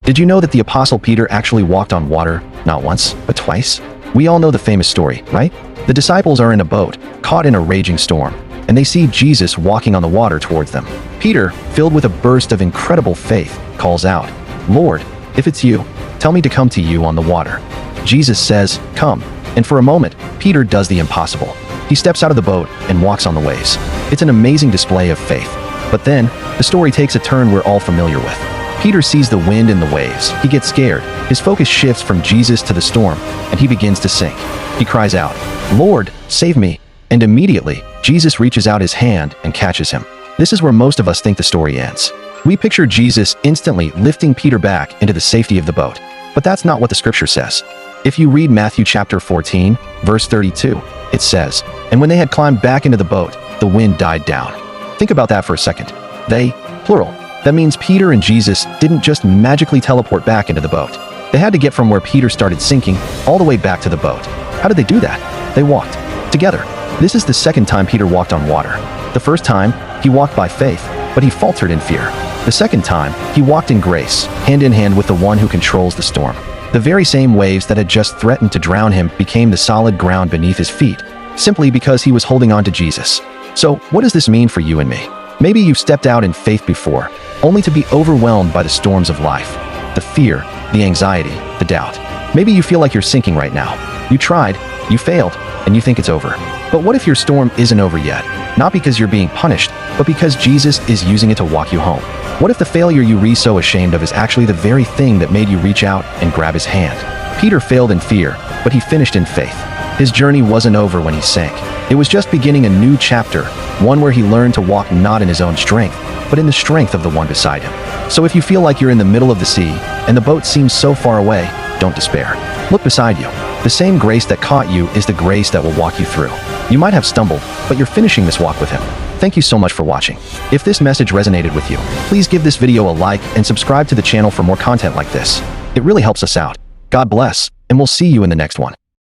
Did you know that the Apostle Peter actually walked on water, not once, but twice? We all know the famous story, right? The disciples are in a boat, caught in a raging storm, and they see Jesus walking on the water towards them. Peter, filled with a burst of incredible faith, calls out, "Lord, if it's you, tell me to come to you on the water." Jesus says, "Come," and for a moment, Peter does the impossible. He steps out of the boat and walks on the waves. It's an amazing display of faith. But then, the story takes a turn we're all familiar with. Peter sees the wind and the waves. He gets scared. His focus shifts from Jesus to the storm, and he begins to sink. He cries out, "Lord, save me." And immediately, Jesus reaches out his hand and catches him. This is where most of us think the story ends. We picture Jesus instantly lifting Peter back into the safety of the boat. But that's not what the scripture says. If you read Matthew chapter 14, verse 32, it says, "And when they had climbed back into the boat, the wind died down." Think about that for a second. They, plural. That means Peter and Jesus didn't just magically teleport back into the boat. They had to get from where Peter started sinking all the way back to the boat. How did they do that? They walked together. This is the second time Peter walked on water. The first time, he walked by faith, but he faltered in fear. The second time, he walked in grace, hand in hand with the one who controls the storm. The very same waves that had just threatened to drown him became the solid ground beneath his feet, simply because he was holding on to Jesus. So, what does this mean for you and me? Maybe you've stepped out in faith before, only to be overwhelmed by the storms of life. The fear, the anxiety, the doubt. Maybe you feel like you're sinking right now. You tried, you failed, and you think it's over. But what if your storm isn't over yet? Not because you're being punished, but because Jesus is using it to walk you home. What if the failure you were so ashamed of is actually the very thing that made you reach out and grab his hand? Peter failed in fear, but he finished in faith. His journey wasn't over when he sank. It was just beginning a new chapter, one where he learned to walk not in his own strength, but in the strength of the one beside him. So if you feel like you're in the middle of the sea, and the boat seems so far away, don't despair. Look beside you. The same grace that caught you is the grace that will walk you through. You might have stumbled, but you're finishing this walk with him. Thank you so much for watching. If this message resonated with you, please give this video a like and subscribe to the channel for more content like this. It really helps us out. God bless, and we'll see you in the next one.